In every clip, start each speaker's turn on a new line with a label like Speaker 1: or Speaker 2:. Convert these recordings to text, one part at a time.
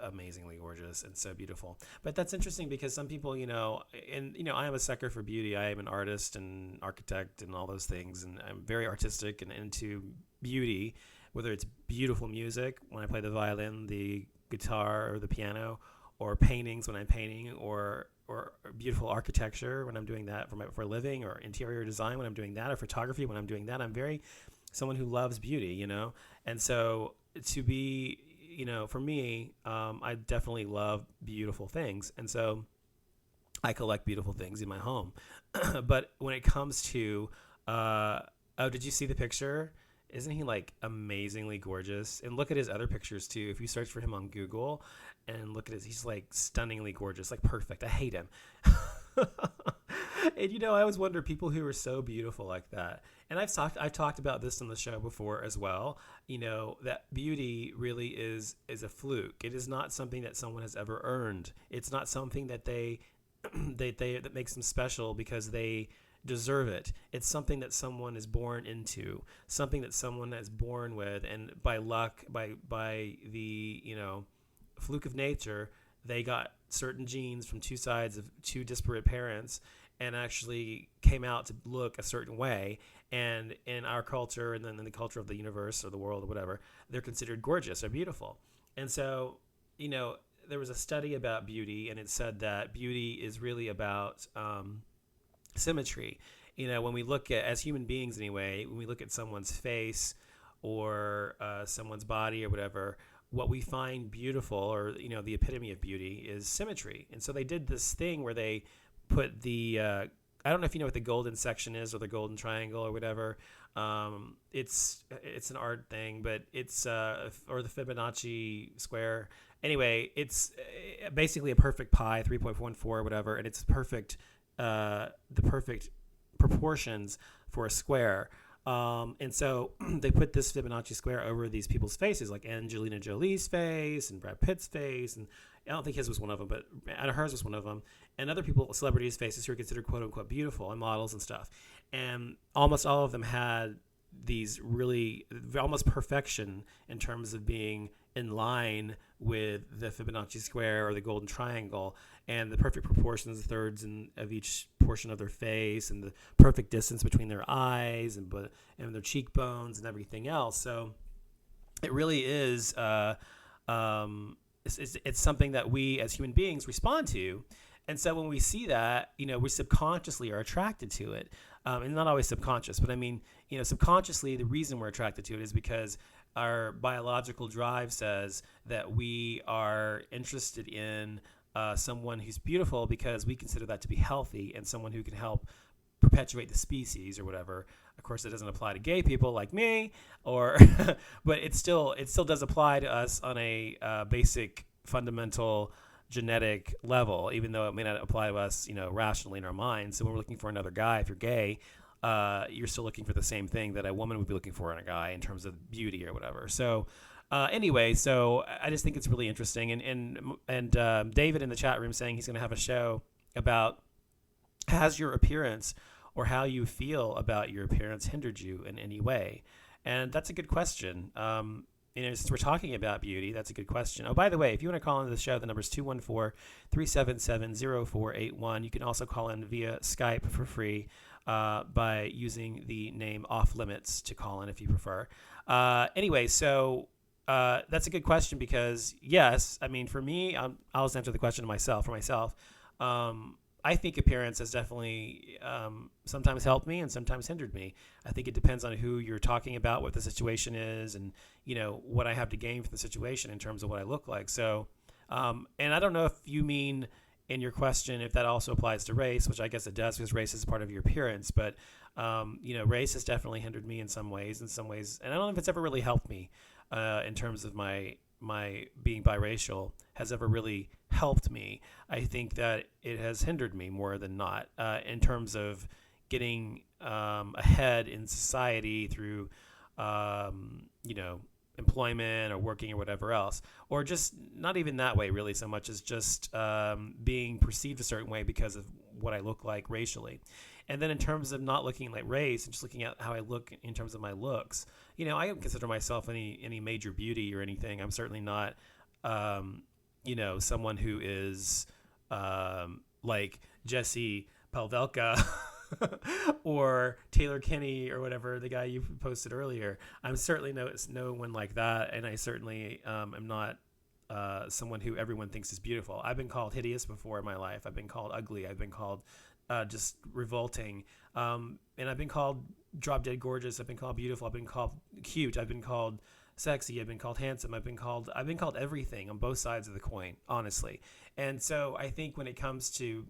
Speaker 1: amazingly gorgeous and so beautiful. But that's interesting because some people, I am a sucker for beauty. I am an artist and architect and all those things, and I'm very artistic and into beauty, whether it's beautiful music when I play the violin, the guitar, or the piano, or paintings when I'm painting, or beautiful architecture when I'm doing that for a living, or interior design when I'm doing that, or photography when I'm doing that. I'm very someone who loves beauty, and so to be, for me, I definitely love beautiful things, and so I collect beautiful things in my home. But when it comes to, did you see the picture? Isn't he like amazingly gorgeous? And look at his other pictures too. If you search for him on Google and look at he's like stunningly gorgeous, like perfect. I hate him. And I always wonder people who are so beautiful like that. And I've talked about this on the show before as well. That beauty really is a fluke. It is not something that someone has ever earned. It's not something that they that makes them special because they deserve it. It's something that someone is born into, something that someone is born with, and by luck, by the fluke of nature, they got certain genes from two sides of two disparate parents and actually came out to look a certain way. And in our culture, and then in the culture of the universe or the world or whatever, they're considered gorgeous or beautiful. And so, there was a study about beauty, and it said that beauty is really about symmetry. When we look at, as human beings anyway, when we look at someone's face or someone's body or whatever, what we find beautiful, or the epitome of beauty, is symmetry. And so they did this thing where they put the I don't know if you know what the golden section is, or the golden triangle or whatever. It's an art thing, but it's or the Fibonacci square. Anyway, it's basically a perfect pi, 3.14 or whatever, and it's perfect. The perfect proportions for a square. And so they put this Fibonacci square over these people's faces, like Angelina Jolie's face and Brad Pitt's face. And I don't think his was one of them, but hers was one of them. And other people, celebrities' faces who are considered quote unquote beautiful, and models and stuff. And almost all of them had these really almost perfection in terms of being in line with the Fibonacci square or the golden triangle, and the perfect proportions, thirds of each portion of their face, and the perfect distance between their eyes and their cheekbones and everything else. So it really is it's something that we as human beings respond to. And so when we see that, we subconsciously are attracted to it. And not always subconscious, but I mean, subconsciously, the reason we're attracted to it is because our biological drive says that we are interested in someone who's beautiful because we consider that to be healthy and someone who can help perpetuate the species or whatever. Of course, it doesn't apply to gay people like me, but it still does apply to us on a basic, fundamental genetic level, even though it may not apply to us, rationally in our minds. So when we're looking for another guy, if you're gay, you're still looking for the same thing that a woman would be looking for in a guy in terms of beauty or whatever. So anyway, so I just think it's really interesting. And David in the chat room saying he's going to have a show about, has your appearance or how you feel about your appearance hindered you in any way? And that's a good question. Since we're talking about beauty, that's a good question. Oh, by the way, if you want to call into the show, the number is 214-377-0481. You can also call in via Skype for free by using the name Off Limits to call in if you prefer. Anyway, so that's a good question because, yes, I mean, for me, I'll just answer the question for myself. I think appearance has definitely sometimes helped me and sometimes hindered me. I think it depends on who you're talking about, what the situation is, and what I have to gain from the situation in terms of what I look like. So, and I don't know if you mean in your question if that also applies to race, which I guess it does because race is part of your appearance. But race has definitely hindered me in some ways, and I don't know if it's ever really helped me in terms of my being biracial has ever really helped me. I think that it has hindered me more than not in terms of getting ahead in society through, employment or working or whatever else, or just not even that way really so much as just being perceived a certain way because of what I look like racially. And then in terms of not looking like race and just looking at how I look in terms of my looks, I don't consider myself any major beauty or anything. I'm certainly not, someone who is like Jesse Pavelka or Taylor Kinney or whatever, the guy you posted earlier. I'm certainly no one like that, and I certainly am not someone who everyone thinks is beautiful. I've been called hideous before in my life. I've been called ugly. I've been called just revolting, and I've been called drop dead gorgeous. I've been called beautiful. I've been called cute. I've been called sexy. I've been called handsome. I've been called everything on both sides of the coin, honestly. And so I think when it comes to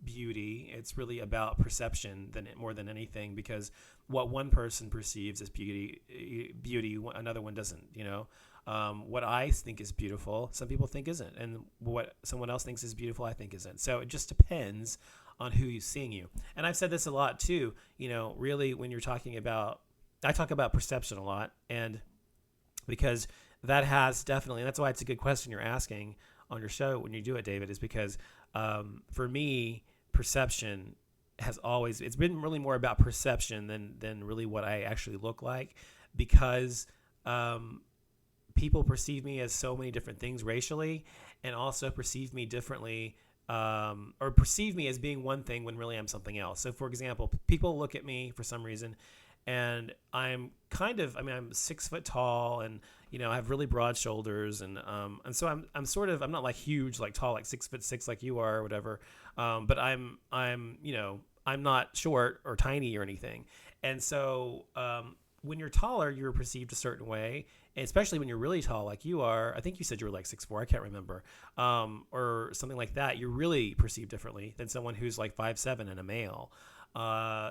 Speaker 1: beauty, it's really about perception more than anything, because what one person perceives as beauty, another one doesn't. What I think is beautiful, some people think isn't, and what someone else thinks is beautiful, I think isn't. So it just depends on who's seeing you. And I've said this a lot too. Really, when you're talking about, I talk about perception a lot, and because that has definitely, and that's why it's a good question you're asking on your show when you do it, David, is because for me, perception it's been really more about perception than really what I actually look like, because people perceive me as so many different things racially, and also perceive me differently, or perceive me as being one thing when really I'm something else. So for example, people look at me for some reason, and I'm I'm 6 foot tall, and I have really broad shoulders, and so I'm not like huge, like tall, like 6'6" like you are or whatever, but I'm not short or tiny or anything. And so when you're taller, you're perceived a certain way, and especially when you're really tall like you are. I think you said you were like 6'4", I can't remember, or something like that. You're really perceived differently than someone who's like 5'7" and a male.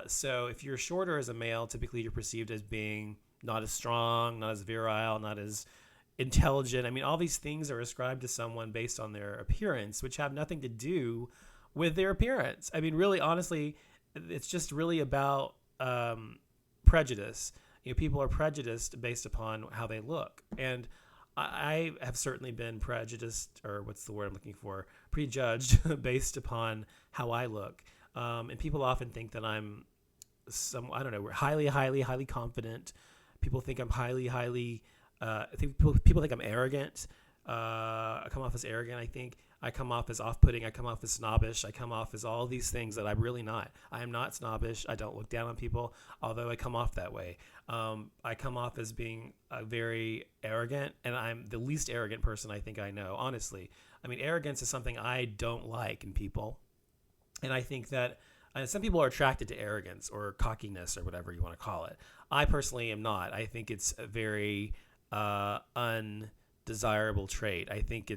Speaker 1: So if you're shorter as a male, typically you're perceived as being not as strong, not as virile, not as intelligent. I mean, all these things are ascribed to someone based on their appearance, which have nothing to do with their appearance. I mean, really, honestly, it's just really about prejudice. People are prejudiced based upon how they look. And I have certainly been prejudiced, or what's the word I'm looking for, prejudged based upon how I look. And people often think that I'm highly, highly, highly confident. People think I'm highly, I think people think I'm arrogant. I come off as arrogant, I think. I come off as off-putting. I come off as snobbish. I come off as all these things that I'm really not. I am not snobbish. I don't look down on people, although I come off that way. I come off as being very arrogant, and I'm the least arrogant person I think I know, honestly. I mean, arrogance is something I don't like in people. And I think that some people are attracted to arrogance or cockiness or whatever you want to call it. I personally am not. I think it's a very undesirable trait. I think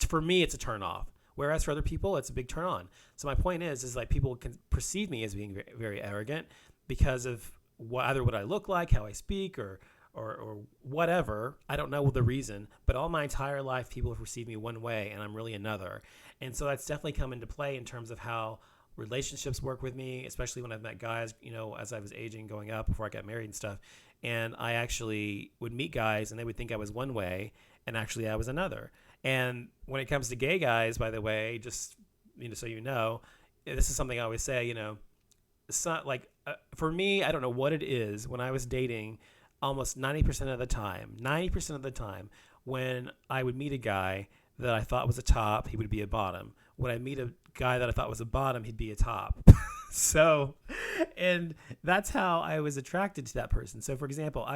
Speaker 1: for me, it's a turn off. Whereas for other people, it's a big turn on. So my point is like people can perceive me as being very, very arrogant because of either what I look like, how I speak, or whatever. I don't know the reason, but all my entire life, people have perceived me one way, and I'm really another. And so that's definitely come into play in terms of how relationships work with me, especially when I've met guys, as I was aging, going up before I got married and stuff. And I actually would meet guys, and they would think I was one way, and actually I was another. And when it comes to gay guys, by the way, just so this is something I always say. It's not like for me, I don't know what it is. When I was dating, almost 90% of the time, when I would meet a guy that I thought was a top, he would be a bottom. When I meet a guy that I thought was a bottom, he'd be a top. So, and that's how I was attracted to that person. So, for example,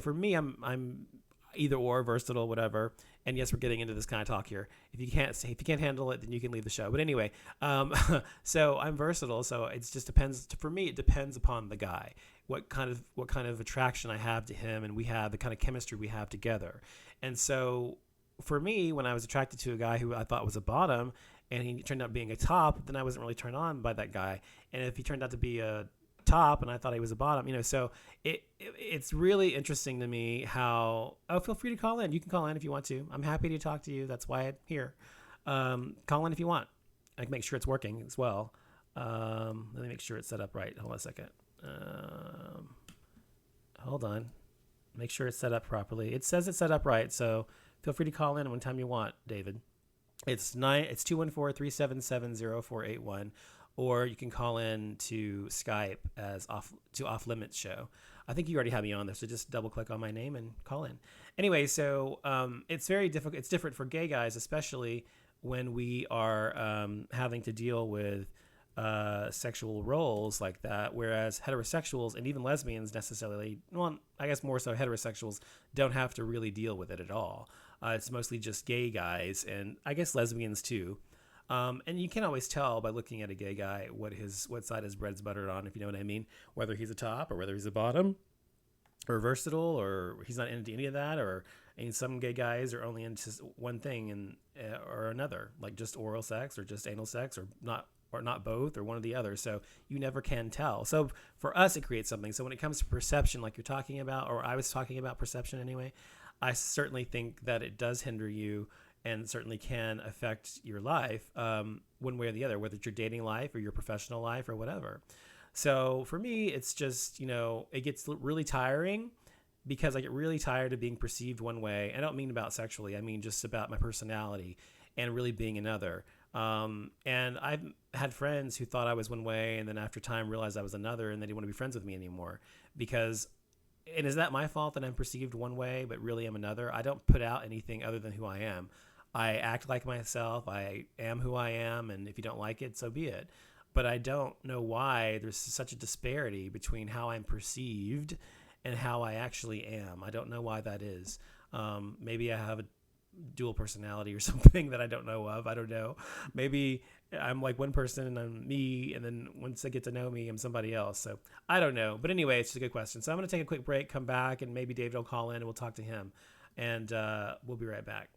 Speaker 1: for me, I'm either or, versatile, whatever. And yes, we're getting into this kind of talk here. If you can't handle it, then you can leave the show. But anyway, so I'm versatile. So it just depends. For me, it depends upon the guy, what kind of attraction I have to him, and we have the kind of chemistry we have together. And so for me, when I was attracted to a guy who I thought was a bottom, and he turned out being a top, then I wasn't really turned on by that guy. And if he turned out to be a top and I thought he was a bottom, so it's really interesting to me how, feel free to call in. You can call in if you want to. I'm happy to talk to you. That's why I'm here. Call in if you want. I can make sure it's working as well. Let me make sure it's set up right. Hold on a second. Hold on. Make sure it's set up properly. It says it's set up right, so feel free to call in anytime you want, David. It's 214-377-0481, or you can call in to Skype as Off Limits Show. I think you already have me on there, so just double click on my name and call in. Anyway, so it's very difficult. It's different for gay guys, especially when we are having to deal with sexual roles like that. Whereas heterosexuals and even lesbians necessarily, well, I guess more so heterosexuals, don't have to really deal with it at all. It's mostly just gay guys, and I guess lesbians too. And you can always tell by looking at a gay guy what side his bread's buttered on, if you know what I mean. Whether he's a top or whether he's a bottom, or versatile, or he's not into any of that, or and some gay guys are only into one thing and or another, like just oral sex or just anal sex, or not both, or one or the other. So you never can tell. So for us, it creates something. So when it comes to perception, like you're talking about, or I was talking about perception anyway, I certainly think that it does hinder you and certainly can affect your life one way or the other, whether it's your dating life or your professional life or whatever. So for me, it's just, it gets really tiring because I get really tired of being perceived one way. I don't mean about sexually. I mean just about my personality and really being another. And I've had friends who thought I was one way and then after time realized I was another, and they didn't want to be friends with me anymore because, and is that my fault that I'm perceived one way but really am another? I don't put out anything other than who I am. I act like myself. I am who I am, and if you don't like it, so be it. But I don't know why there's such a disparity between how I'm perceived and how I actually am. I don't know why that is. Maybe I have a dual personality or something that I don't know of. I don't know. Maybe I'm like one person and I'm me, and then once they get to know me, I'm somebody else. So I don't know. But anyway, it's just a good question. So I'm going to take a quick break, come back, and maybe David will call in and we'll talk to him. And we'll be right back.